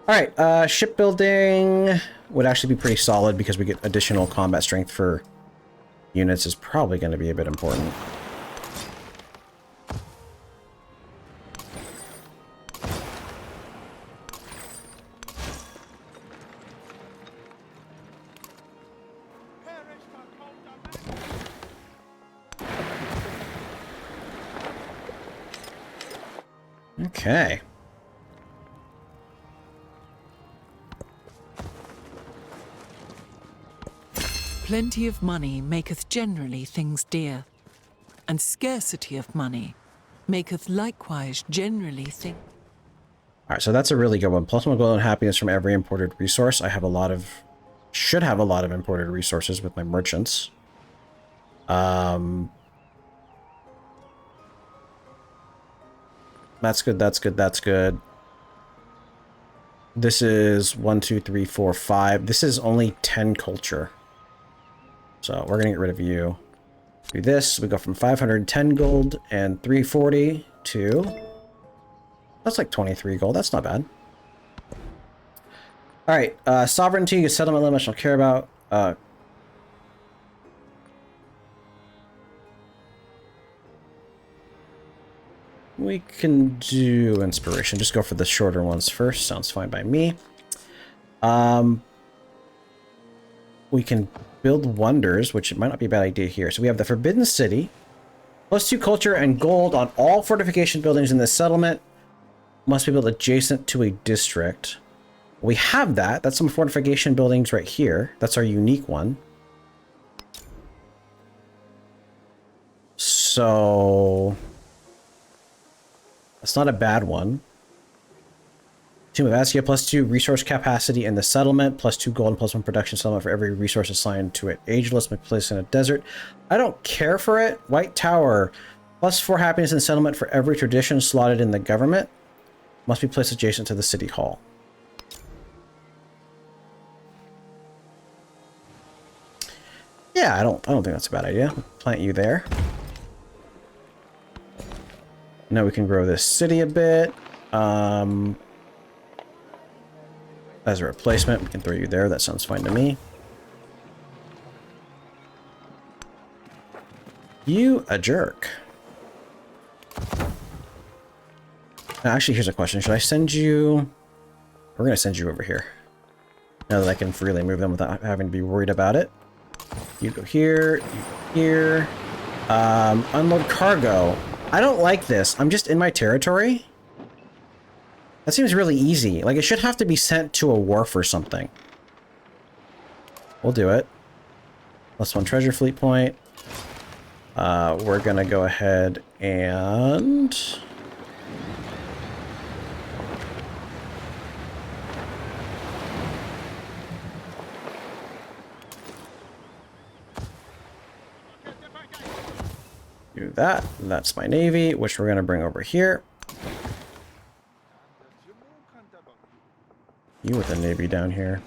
Alright, shipbuilding would actually be pretty solid because we get additional combat strength for units is probably going to be a bit important. Okay. Plenty of money maketh generally things dear, and scarcity of money maketh likewise generally things. Alright, so that's a really good one. Plus 1 gold and happiness from every imported resource. I have a lot of... should have a lot of imported resources with my merchants. That's good, that's good, that's good. This is 1, 2, 3, 4, 5. This is only 10 culture. So we're gonna get rid of you. Do this. We go from 510 gold and 340 to... that's like 23 gold. That's not bad. Alright, sovereignty, settlement limit, I don't care about. We can do inspiration. Just go for the shorter ones first. Sounds fine by me. We can build wonders, which might not be a bad idea here. So we have the Forbidden City. +2 culture and gold on all fortification buildings in this settlement. Must be built adjacent to a district. We have that. That's some fortification buildings right here. That's our unique one. So... that's not a bad one. Tomb of Askia, +2 resource capacity in the settlement, +2 gold and +1 production settlement for every resource assigned to it. Ageless, may place in a desert. I don't care for it. White Tower, +4 happiness in the settlement for every tradition slotted in the government. Must be placed adjacent to the city hall. Yeah, I don't think that's a bad idea. Plant you there. Now we can grow this city a bit. As a replacement, we can throw you there. That sounds fine to me. You a jerk. Now, actually, here's a question. Should I send you... we're going to send you over here. Now that I can freely move them without having to be worried about it. You go here. You go here. Unload cargo. I don't like this. I'm just in my territory. That seems really easy. Like, it should have to be sent to a wharf or something. We'll do it. +1 treasure fleet point. We're gonna go ahead and... do that. That's my navy, which we're gonna bring over here. You with the navy down here.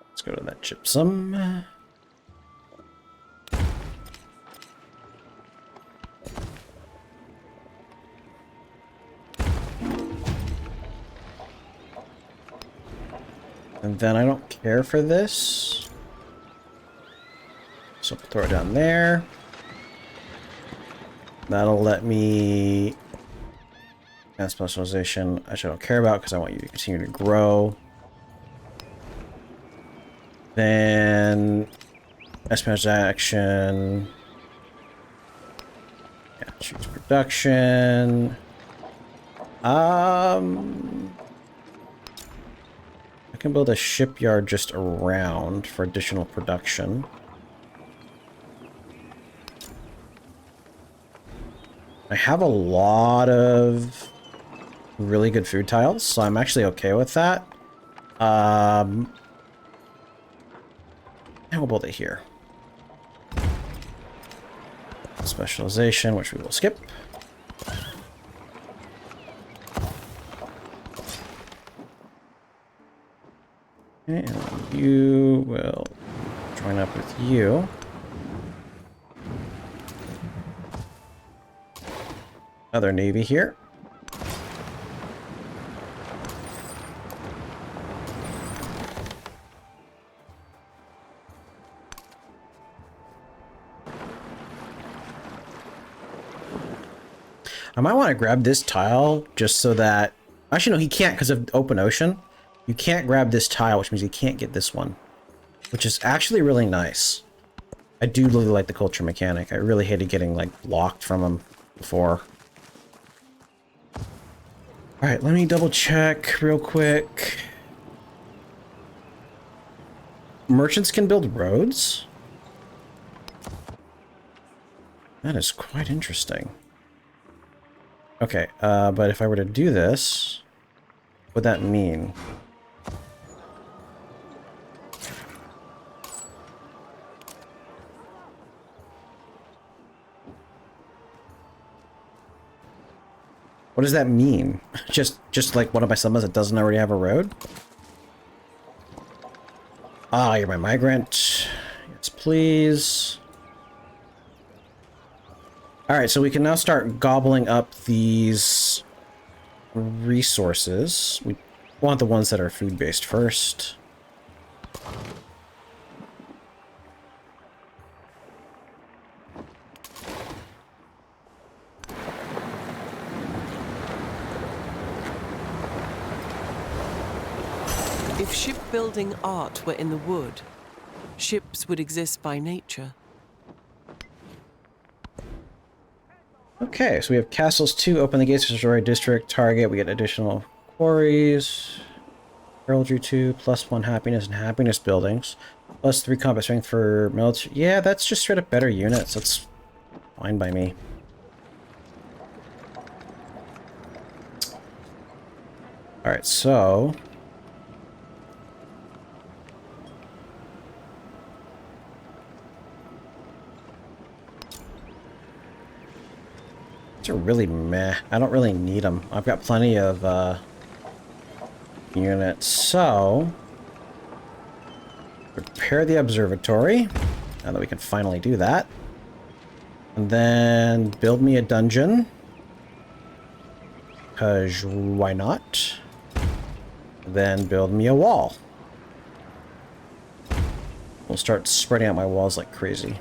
Let's go to that gypsum. And then I don't care for this. So we'll throw it down there. That'll let me add specialization, which I don't care about because I want you to continue to grow. Then espionage action. Yeah, choose production. I can build a shipyard just around for additional production. I have a lot of really good food tiles, so I'm actually okay with that. And we'll build it here. Specialization, which we will skip. And you will join up with you. Another navy here. I might want to grab this tile just so that... Actually, no, he can't because of open ocean. You can't grab this tile, which means you can't get this one. Which is actually really nice. I do really like the culture mechanic. I really hated getting, like, locked from him before. Alright, let me double check real quick. Merchants can build roads? That is quite interesting. Okay, but if I were to do this, what would that mean? What does that mean? Just like one of my summons that doesn't already have a road? Ah, you're my migrant. Yes, please. Alright, so we can now start gobbling up these resources. We want the ones that are food-based first. If shipbuilding art were in the wood, ships would exist by nature. Okay, so we have castles 2, open the gates to destroy district, target, we get additional quarries. Heraldry 2, +1 happiness and happiness buildings. +3 combat strength for military. Yeah, that's just straight up better units. That's fine by me. Alright, so... These are really meh. I don't really need them. I've got plenty of units. So, repair the observatory. Now that we can finally do that. And then build me a dungeon. Because why not? Then build me a wall. We'll start spreading out my walls like crazy.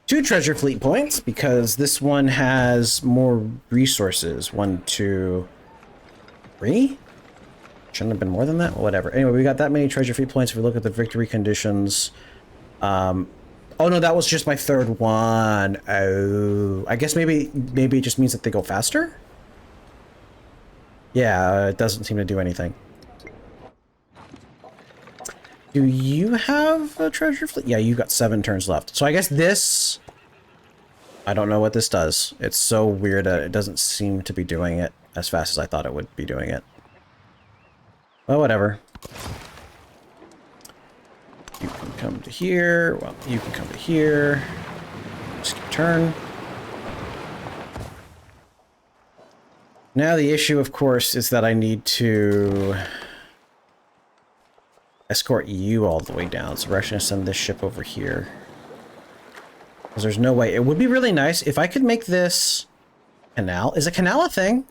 Two treasure fleet points, because this one has more resources. 1, 2, 3? Shouldn't have been more than that? Well, whatever. Anyway, we got that many treasure fleet points. If we look at the victory conditions... oh no, that was just my third one. Oh, I guess maybe it just means that they go faster? Yeah, it doesn't seem to do anything. Do you have a treasure fleet? Yeah, you got 7 turns left. So I guess this... I don't know what this does. It's so weird that it doesn't seem to be doing it as fast as I thought it would be doing it. Well, whatever. You can come to here. Well, you can come to here. Skip turn. Now the issue, of course, is that I need to... escort you all the way down, so we're actually going to send this ship over here. Because there's no way. It would be really nice if I could make this canal. Is a canal a thing?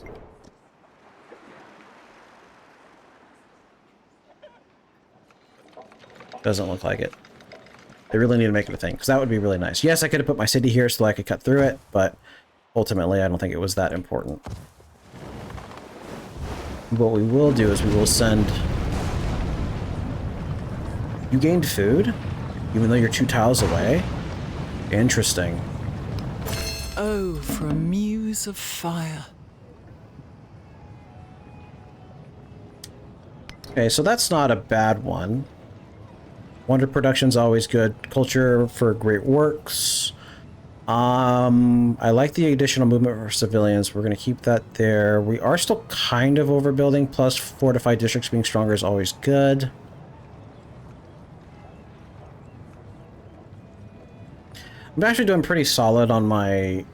Doesn't look like it. They really need to make it a thing, because that would be really nice. Yes, I could have put my city here so I could cut through it, but ultimately I don't think it was that important. What we will do is we will send... You gained food? Even though you're 2 tiles away? Interesting. Oh, for a muse of fire. Okay, so that's not a bad one. Wonder production's always good. Culture for great works. I like the additional movement for civilians. We're going to keep that there. We are still kind of overbuilding, plus fortified districts being stronger is always good. I'm actually doing pretty solid on my...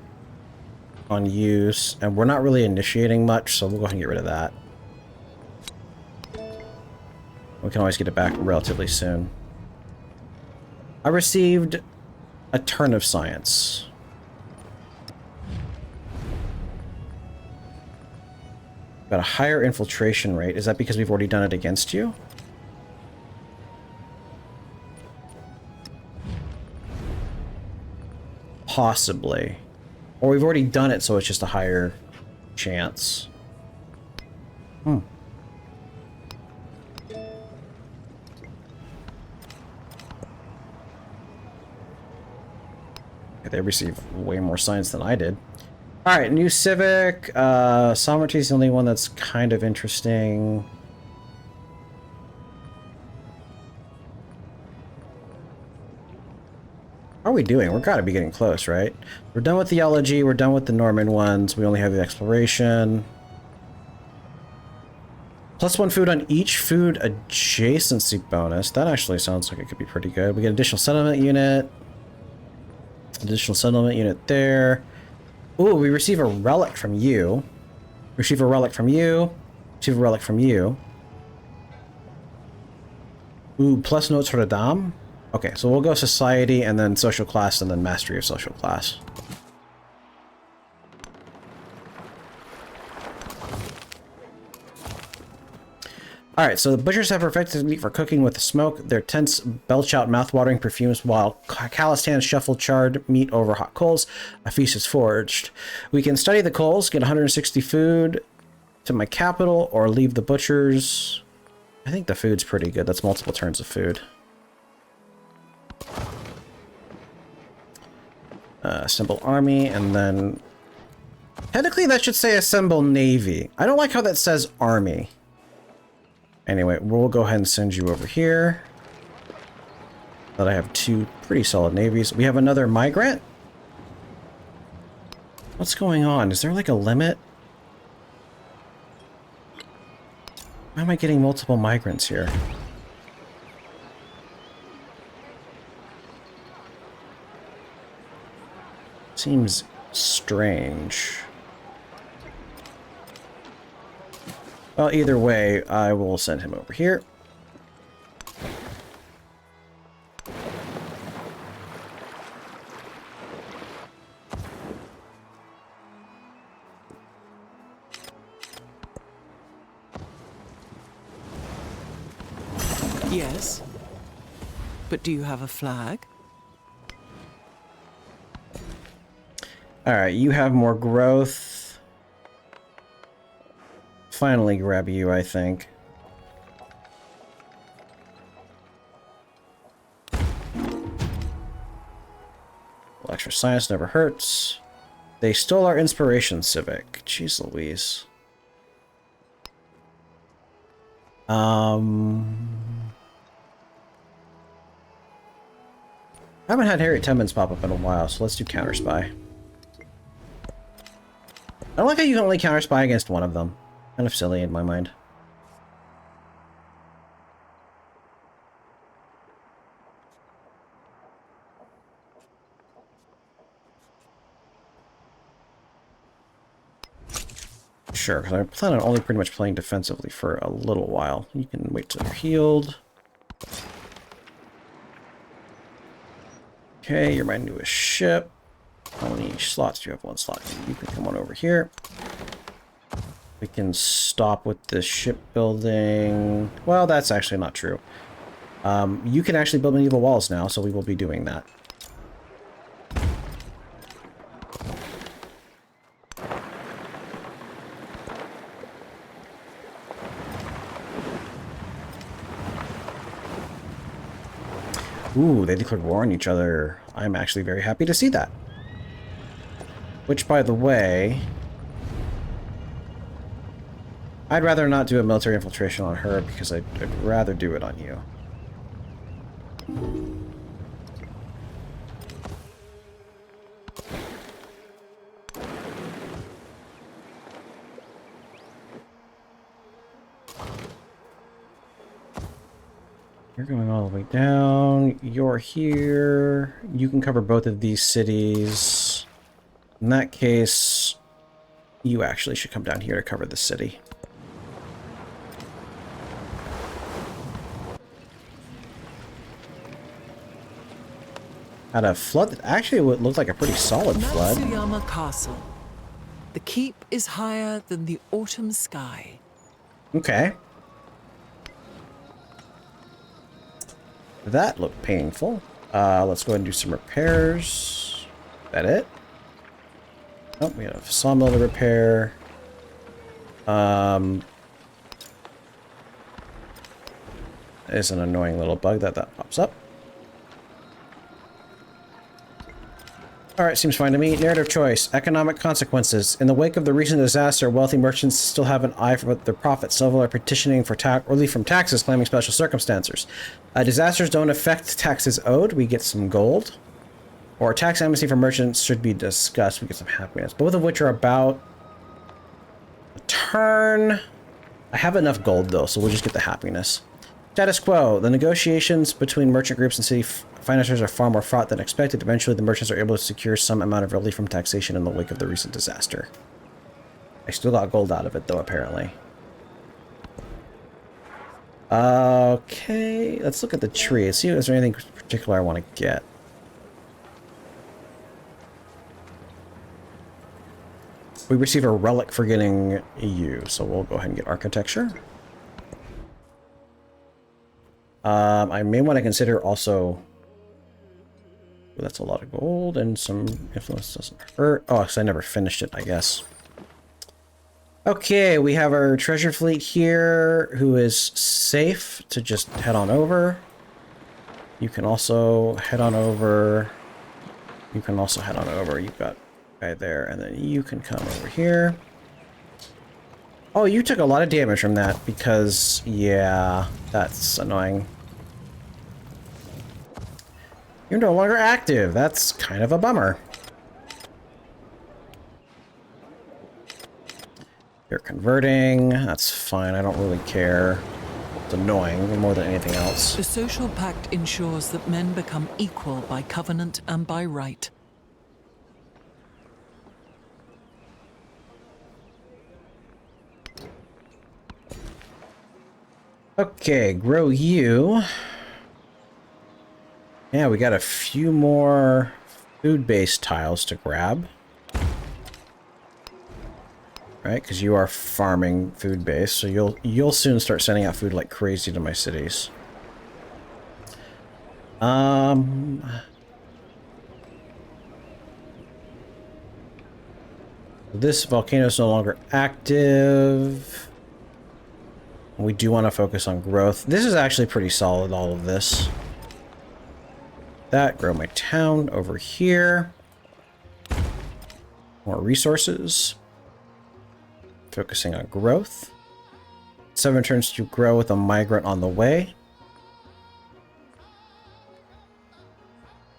on use, and we're not really initiating much, so we'll go ahead and get rid of that. We can always get it back relatively soon. I received a turn of science. Got a higher infiltration rate. Is that because we've already done it against you? Possibly. Or we've already done it, so it's just a higher chance. Hmm. They receive way more science than I did. Alright, new civic. Sovereignty is the only one that's kind of interesting. How are we doing? We're gotta be getting close, right? We're done with theology, we're done with the Norman ones, we only have the exploration. +1 food on each food adjacency bonus. That actually sounds like it could be pretty good. We get additional settlement unit. Additional settlement unit there. Ooh, we receive a relic from you. Receive a relic from you. Receive a relic from you. Ooh, plus Notre Dame. Okay, so we'll go society and then social class and then mastery of social class. Alright, so the butchers have perfected meat for cooking with the smoke. Their tents belch out mouth-watering perfumes while calloused hands shuffle charred meat over hot coals. A feast is forged. We can study the coals, get 160 food to my capital, or leave the butchers. I think the food's pretty good. That's multiple turns of food. Assemble army, and then... Technically, that should say assemble navy. I don't like how that says army. Anyway, we'll go ahead and send you over here. That I have 2 pretty solid navies. We have another migrant? What's going on? Is there like a limit? Why am I getting multiple migrants here? Seems strange. Well, either way, I will send him over here. Yes. But do you have a flag? Alright, you have more growth. Finally grab you, I think. Well, extra science never hurts. They stole our inspiration, Civic. Jeez Louise. I haven't had Harriet Tubmans pop up in a while, so let's do Counter Spy. I don't like how you can only Counter Spy against one of them. Kind of silly in my mind. Sure, because I plan on only pretty much playing defensively for a little while. You can wait till you're healed. Okay, you're my newest ship. How many slots do you have? 1 slot. You can come on over here. We can stop with the shipbuilding. Well, that's actually not true. You can actually build medieval walls now, so we will be doing that. Ooh, they declared war on each other. I'm actually very happy to see that. Which, by the way, I'd rather not do a military infiltration on her because I'd rather do it on you. You're going all the way down. You're here. You can cover both of these cities. In that case, you actually should come down here to cover the city. Had a flood that actually looked like a pretty solid flood. Matsuyama Castle. The keep is higher than the autumn sky. Okay. That looked painful. Let's go ahead and do some repairs. Is that it? Oh, we have a sawmill to repair. There's an annoying little bug that pops up. Alright, seems fine to me. Narrative choice. Economic consequences. In the wake of the recent disaster, wealthy merchants still have an eye for their profits. Several are petitioning for relief from taxes, claiming special circumstances. Disasters don't affect taxes owed. We get some gold. Or tax amnesty for merchants should be discussed. We get some happiness. Both of which are about a turn. I have enough gold, though, so we'll just get the happiness. Status quo. The negotiations between merchant groups and city financiers are far more fraught than expected. Eventually, the merchants are able to secure some amount of relief from taxation in the wake of the recent disaster. I still got gold out of it, though, apparently. Okay, let's look at the tree. See if there's anything particular I want to get. We receive a relic for getting EU, so we'll go ahead and get architecture. I may want to consider also... Well, that's a lot of gold, and some influence doesn't hurt. Oh, because I never finished it, I guess. Okay, we have our treasure fleet here, who is safe to just head on over. You can also head on over. You can also head on over. You've got a guy there, and then you can come over here. Oh, you took a lot of damage from that because, yeah, that's annoying. You're no longer active. That's kind of a bummer. You're converting. That's fine. I don't really care. It's annoying more than anything else. The social pact ensures that men become equal by covenant and by right. Okay, grow you. Yeah, we got a few more food-based tiles to grab. Right, because you are farming food-based, so you'll soon start sending out food like crazy to my cities. This volcano is no longer active. We do want to focus on growth. This is actually pretty solid, all of this. That, grow my town over here. More resources. Focusing on growth. 7 turns to grow with a migrant on the way.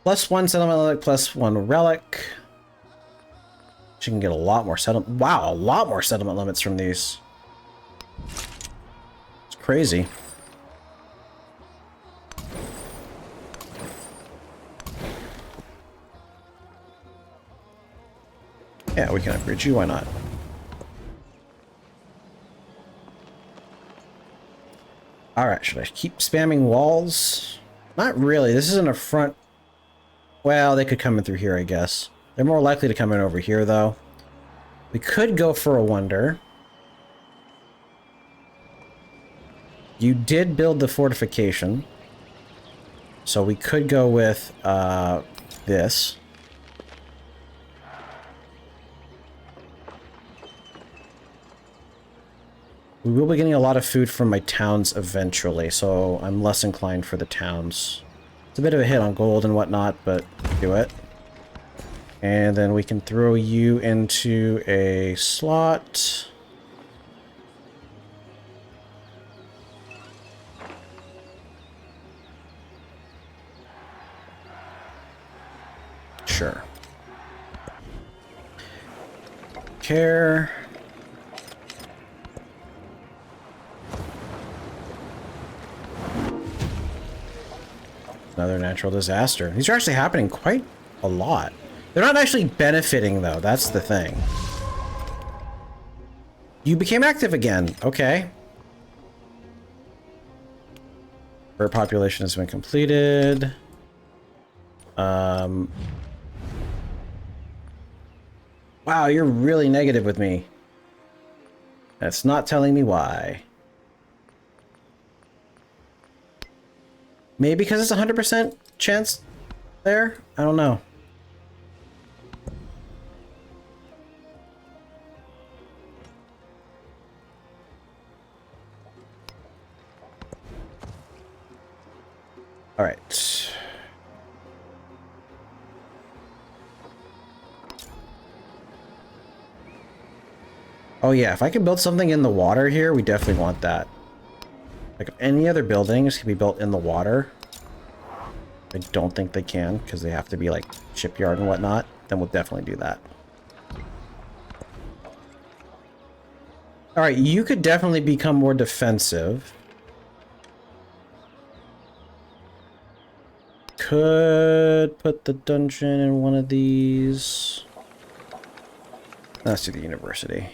+1 settlement relic, +1 relic. She can get a lot more settlement. Wow, a lot more settlement limits from these. It's crazy. Yeah, we can upgrade you, why not? Alright, should I keep spamming walls? Not really, this isn't a front... Well, they could come in through here, I guess. They're more likely to come in over here, though. We could go for a wonder. You did build the fortification. So we could go with, this. We will be getting a lot of food from my towns eventually, so I'm less inclined for the towns. It's a bit of a hit on gold and whatnot, but do it. And then we can throw you into a slot. Sure. Care. Another natural disaster. These are actually happening quite a lot. They're not actually benefiting, though. That's the thing. You became active again. Okay. Bird population has been completed. Wow, you're really negative with me. That's not telling me why. Maybe because it's 100% chance there? I don't know. All right. Oh yeah, if I can build something in the water here, we definitely want that. Like any other buildings can be built in the water. I don't think they can because they have to be like shipyard and whatnot. Then we'll definitely do that. All right, you could definitely become more defensive. Could put the dungeon in one of these. Let's do the university.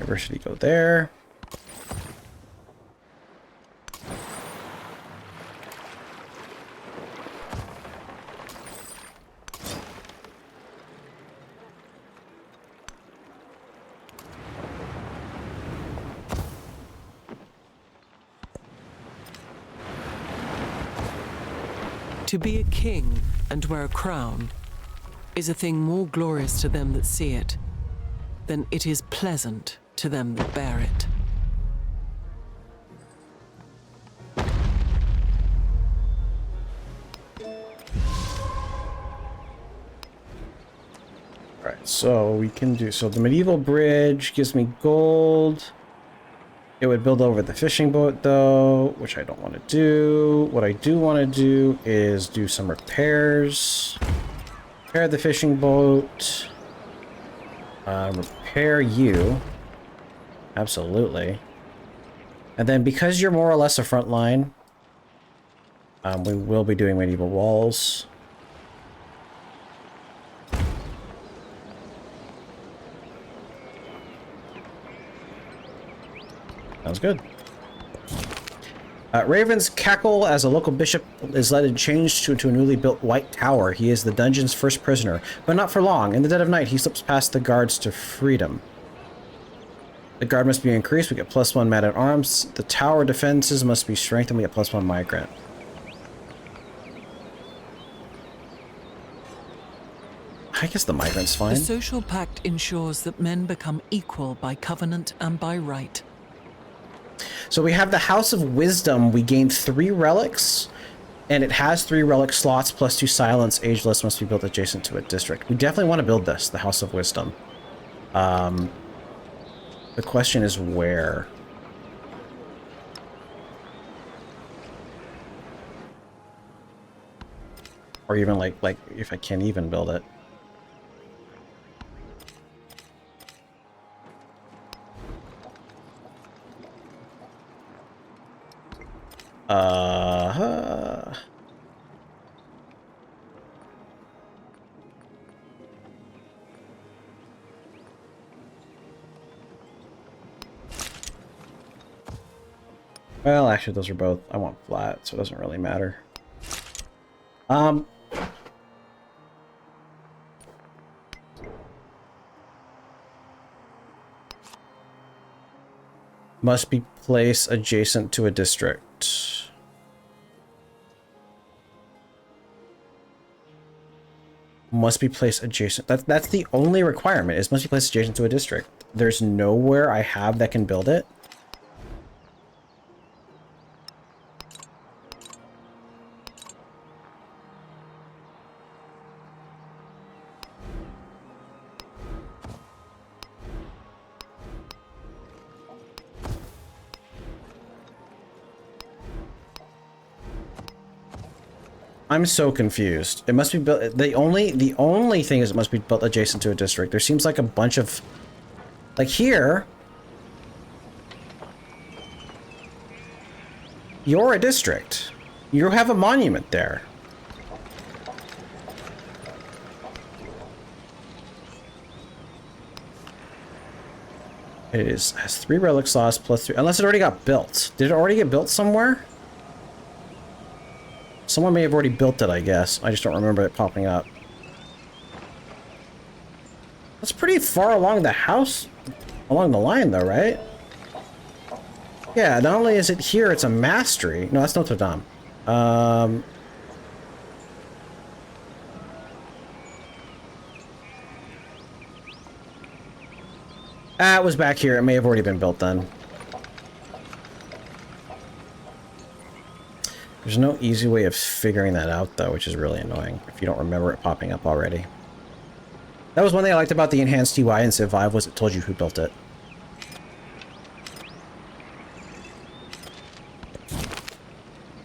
University go there. To be a king and wear a crown is a thing more glorious to them that see it than it is pleasant to them that bear it. Alright, so we can do... So the medieval bridge gives me gold. It would build over the fishing boat, though, which I don't want to do. What I do want to do is do some repairs. Repair the fishing boat. Repair you. Absolutely. And then because you're more or less a front line, we will be doing medieval walls. Sounds good. Raven's Cackle, as a local bishop, is led and changed to a newly built white tower. He is the dungeon's first prisoner, but not for long. In the dead of night, he slips past the guards to freedom. The guard must be increased. We get +1 man at arms. The tower defenses must be strengthened. We get +1 migrant. I guess the migrant's fine. The social pact ensures that men become equal by covenant and by right. So we have the House of Wisdom. We gain 3 relics, and it has 3 relic slots plus 2 silence. Ageless must be built adjacent to a district. We definitely want to build this, the House of Wisdom. The question is where? Or even like if I can even build it. Well, actually, those are both. I want flat, so it doesn't really matter. Must be placed adjacent to a district. Must be placed adjacent. That's the only requirement, is must be placed adjacent to a district. There's nowhere I have that can build it. I'm so confused. It must be built. The only thing is it must be built adjacent to a district. There seems like a bunch of, like here. You're a district. You have a monument there. It has 3 relic slots plus 3, unless it already got built. Did it already get built somewhere? Someone may have already built it, I guess. I just don't remember it popping up. That's pretty far along the house, along the line though, right? Yeah, not only is it here, it's a mastery. No, that's Notre Dame. It was back here. It may have already been built then. There's no easy way of figuring that out, though, which is really annoying if you don't remember it popping up already. That was one thing I liked about the enhanced UI in Civ 5 was it told you who built it.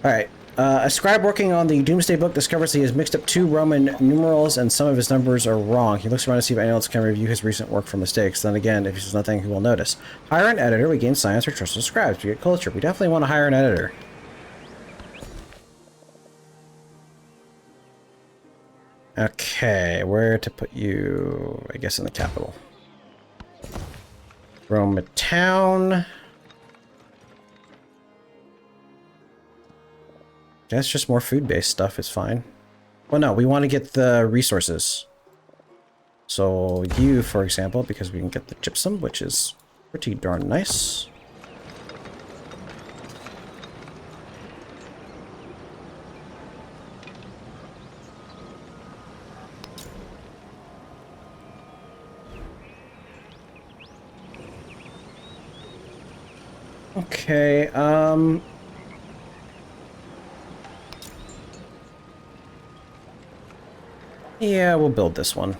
Alright. A scribe working on the Doomsday Book discovers he has mixed up 2 Roman numerals and some of his numbers are wrong. He looks around to see if anyone else can review his recent work for mistakes. Then again, if he says nothing, he will notice. Hire an editor. We gain science or trusted scribes. We get culture. We definitely want to hire an editor. Okay, where to put you? I guess in the capital. Rome town. That's just more food-based stuff, it's fine. Well, no, we want to get the resources. So you, for example, because we can get the gypsum, which is pretty darn nice. Okay, yeah, we'll build this one.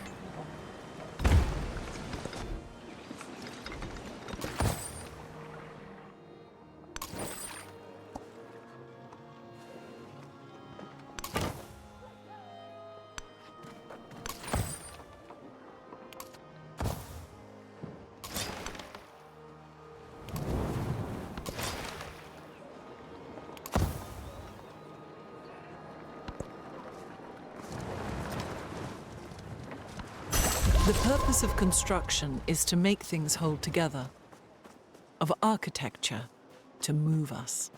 The purpose of construction is to make things hold together, of architecture to move us.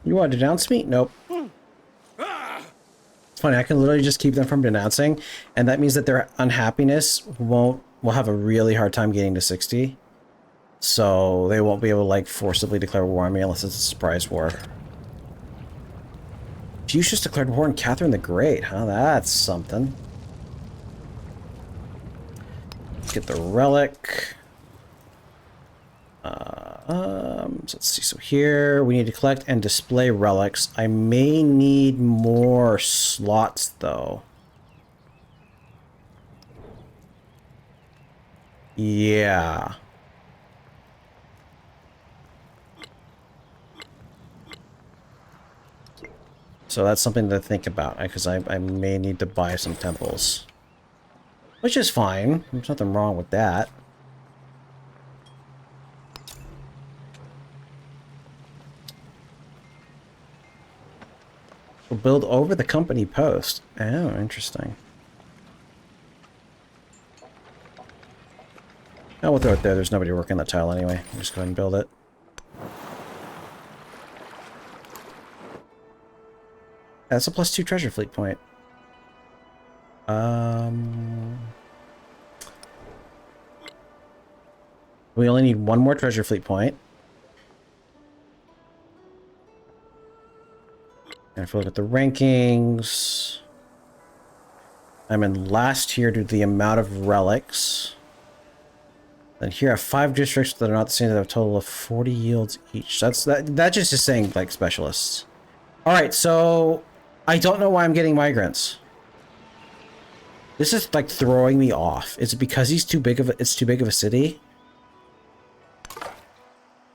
You want to denounce me? Nope. It's funny, I can literally just keep them from denouncing, and that means that their unhappiness will have a really hard time getting to 60. So they won't be able to, like, forcibly declare war on me unless it's a surprise war. Fuchsius declared war on Catherine the Great, huh? That's something. Let's get the relic. So let's see. So here we need to collect and display relics. I may need more slots, though. Yeah. So that's something to think about, because I may need to buy some temples. Which is fine. There's nothing wrong with that. We'll build over the company post. Oh, interesting. Oh, we'll throw it there. There's nobody working that tile anyway. I'll just go ahead and build it. That's a +2 treasure fleet point. We only need 1 more treasure fleet point. And if we look at the rankings, I'm in last here due to the amount of relics. Then here I have 5 districts that are not the same, that have a total of 40 yields each. That's just is saying like specialists. All right, so I don't know why I'm getting migrants. This is like throwing me off. Is it because it's too big of a city?